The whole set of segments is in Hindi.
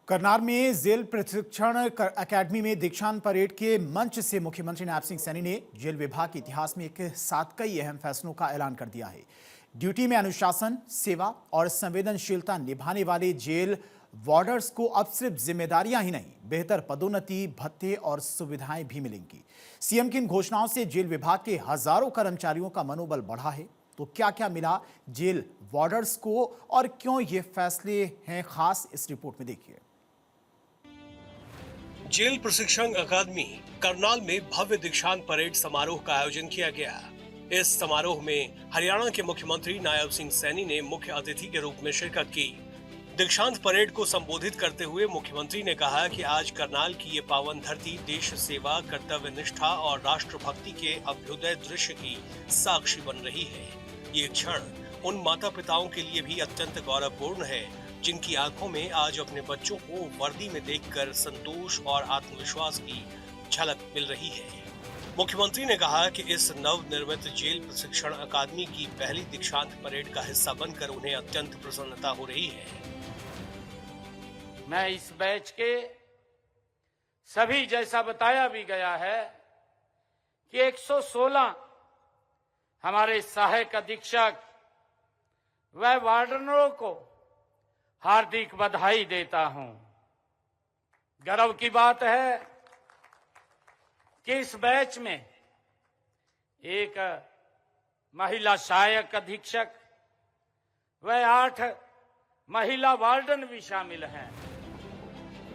करनाल में जेल प्रशिक्षण अकेडमी में दीक्षांत परेड के मंच से मुख्यमंत्री नायब सिंह सैनी ने जेल विभाग के इतिहास में एक साथ कई अहम फैसलों का ऐलान कर दिया है। ड्यूटी में अनुशासन, सेवा और संवेदनशीलता निभाने वाले जेल वार्डर्स को अब सिर्फ जिम्मेदारियां ही नहीं, बेहतर पदोन्नति, भत्ते और सुविधाएं भी मिलेंगी। सीएम की इन घोषणाओं से जेल विभाग के हजारों कर्मचारियों का मनोबल बढ़ा है। तो क्या क्या मिला जेल वार्डर्स को और क्यों ये फैसले हैं खास, इस रिपोर्ट में देखिए। जेल प्रशिक्षण अकादमी करनाल में भव्य दीक्षांत परेड समारोह का आयोजन किया गया। इस समारोह में हरियाणा के मुख्यमंत्री नायब सिंह सैनी ने मुख्य अतिथि के रूप में शिरकत की। दीक्षांत परेड को संबोधित करते हुए मुख्यमंत्री ने कहा कि आज करनाल की ये पावन धरती देश सेवा, कर्तव्य निष्ठा और राष्ट्रभक्ति के अभ्युदय दृश्य की साक्षी बन रही है। ये क्षण उन माता पिताओं के लिए भी अत्यंत गौरवपूर्ण है जिनकी आंखों में आज अपने बच्चों को वर्दी में देखकर संतोष और आत्मविश्वास की झलक मिल रही है। मुख्यमंत्री ने कहा कि इस नवनिर्मित जेल प्रशिक्षण अकादमी की पहली दीक्षांत परेड का हिस्सा बनकर उन्हें अत्यंत प्रसन्नता हो रही है। मैं इस बैच के सभी, जैसा बताया भी गया है कि 116 हमारे सहायक अधीक्षक व वार्डनरों को हार्दिक बधाई देता हूं। गर्व की बात है कि इस बैच में एक महिला सहायक अधीक्षक व 8 महिला वार्डन भी शामिल हैं।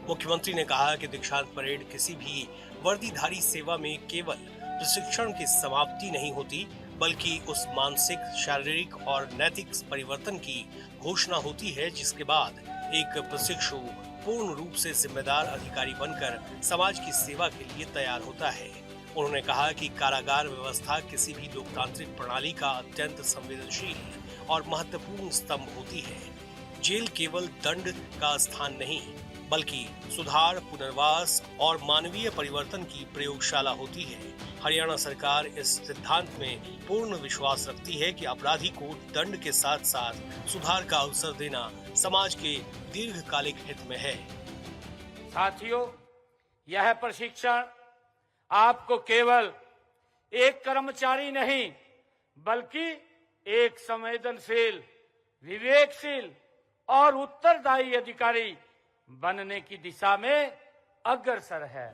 मुख्यमंत्री ने कहा कि दीक्षांत परेड किसी भी वर्दीधारी सेवा में केवल प्रशिक्षण की समाप्ति नहीं होती, बल्कि उस मानसिक, शारीरिक और नैतिक परिवर्तन की घोषणा होती है जिसके बाद एक प्रशिक्षु पूर्ण रूप से जिम्मेदार अधिकारी बनकर समाज की सेवा के लिए तैयार होता है। उन्होंने कहा कि कारागार व्यवस्था किसी भी लोकतांत्रिक प्रणाली का अत्यंत संवेदनशील और महत्वपूर्ण स्तंभ होती है। जेल केवल दंड का स्थान नहीं, बल्कि सुधार, पुनर्वास और मानवीय परिवर्तन की प्रयोगशाला होती है। हरियाणा सरकार इस सिद्धांत में पूर्ण विश्वास रखती है कि अपराधी को दंड के साथ साथ सुधार का अवसर देना समाज के दीर्घकालिक हित में है। साथियों, यह प्रशिक्षण आपको केवल एक कर्मचारी नहीं, बल्कि एक संवेदनशील, विवेकशील और उत्तरदायी अधिकारी बनने की दिशा में अग्रसर है।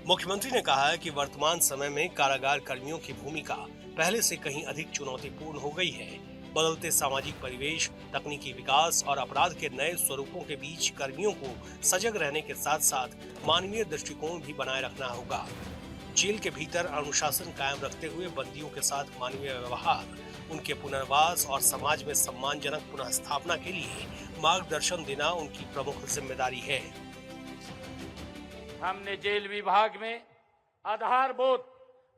मुख्यमंत्री ने कहा कि वर्तमान समय में कारागार कर्मियों की भूमिका पहले से कहीं अधिक चुनौतीपूर्ण हो गई है। बदलते सामाजिक परिवेश, तकनीकी विकास और अपराध के नए स्वरूपों के बीच कर्मियों को सजग रहने के साथ साथ मानवीय दृष्टिकोण भी बनाए रखना होगा। जेल के भीतर अनुशासन कायम रखते हुए बंदियों के साथ मानवीय व्यवहार, उनके पुनर्वास और समाज में सम्मानजनक पुनः स्थापना के लिए मार्गदर्शन देना उनकी प्रमुख जिम्मेदारी है। हमने जेल विभाग में आधारभूत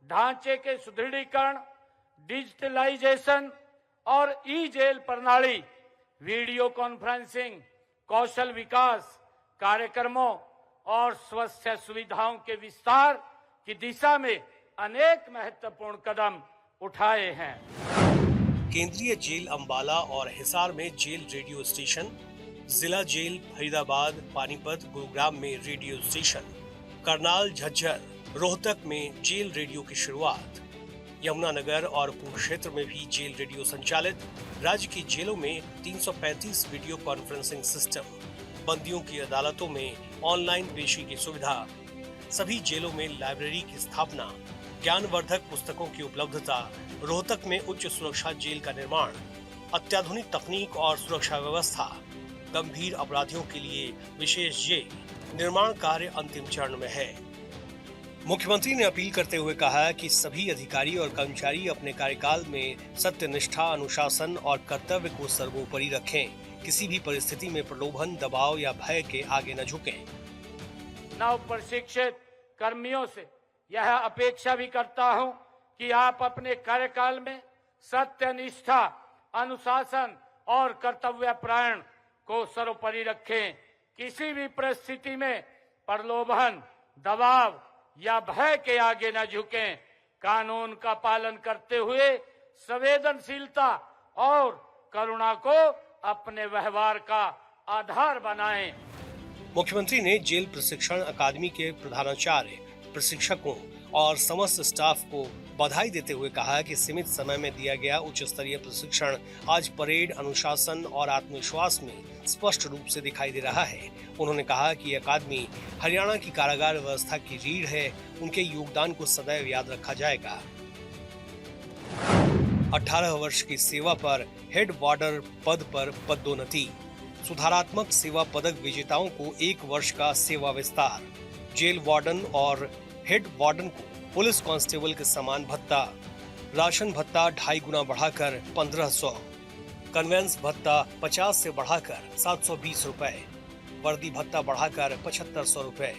ढांचे के सुदृढ़ीकरण, डिजिटलाइजेशन और ई जेल प्रणाली, वीडियो कॉन्फ्रेंसिंग, कौशल विकास कार्यक्रमों और स्वास्थ्य सुविधाओं के विस्तार की दिशा में अनेक महत्वपूर्ण कदम उठाए हैं। केंद्रीय जेल अंबाला और हिसार में जेल रेडियो स्टेशन, जिला जेल फरीदाबाद, पानीपत, गुरुग्राम में रेडियो स्टेशन, करनाल, झज्जर, रोहतक में जेल रेडियो की शुरुआत, यमुनानगर और कुरुक्षेत्र में भी जेल रेडियो संचालित। राज्य की जेलों में 335 वीडियो कॉन्फ्रेंसिंग सिस्टम, बंदियों की अदालतों में ऑनलाइन पेशी की सुविधा, सभी जेलों में लाइब्रेरी की स्थापना, ज्ञानवर्धक पुस्तकों की उपलब्धता, रोहतक में उच्च सुरक्षा जेल का निर्माण, अत्याधुनिक तकनीक और सुरक्षा व्यवस्था, गंभीर अपराधियों के लिए विशेष जेल, निर्माण कार्य अंतिम चरण में है। मुख्यमंत्री ने अपील करते हुए कहा कि सभी अधिकारी और कर्मचारी अपने कार्यकाल में सत्यनिष्ठा, अनुशासन और कर्तव्य को सर्वोपरि रखें। किसी भी परिस्थिति में प्रलोभन, दबाव या भय के आगे न झुकें। नव प्रशिक्षित कर्मियों से यह अपेक्षा भी करता हूं कि आप अपने कार्यकाल में सत्यनिष्ठा, अनुशासन और कर्तव्यपरायण को सर्वोपरि रखें। किसी भी परिस्थिति में प्रलोभन, दबाव या भय के आगे न झुकें। कानून का पालन करते हुए संवेदनशीलता और करुणा को अपने व्यवहार का आधार बनाएं। मुख्यमंत्री ने जेल प्रशिक्षण अकादमी के प्रधानाचार्य, प्रशिक्षकों और समस्त स्टाफ को बधाई देते हुए कहा कि सीमित समय में दिया गया उच्च स्तरीय प्रशिक्षण आज परेड, अनुशासन और आत्मविश्वास में स्पष्ट रूप से दिखाई दे रहा है। उन्होंने कहा कि ये अकादमी हरियाणा की कारागार व्यवस्था की रीढ़ है। उनके योगदान को सदैव याद रखा जाएगा। 18 वर्ष की सेवा पर हेड वार्डर पद पर पदोन्नति। सुधारात्मक सेवा पदक विजेताओं को 1 वर्ष का सेवा विस्तार। जेल वार्डन और हेड वार्डन को पुलिस कांस्टेबल के समान भत्ता। राशन भत्ता 2.5 गुना बढ़ाकर 1500। कन्वेंस भत्ता 50 से बढ़ाकर 720 रुपए। वर्दी भत्ता बढ़ाकर 7500 रुपए।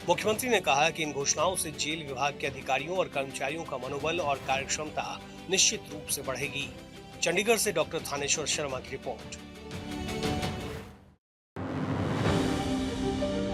मुख्यमंत्री ने कहा कि इन घोषणाओं से जेल विभाग के अधिकारियों और कर्मचारियों का मनोबल और कार्यक्षमता निश्चित रूप से बढ़ेगी। चंडीगढ़ से डॉक्टर थानेश्वर शर्मा की रिपोर्ट।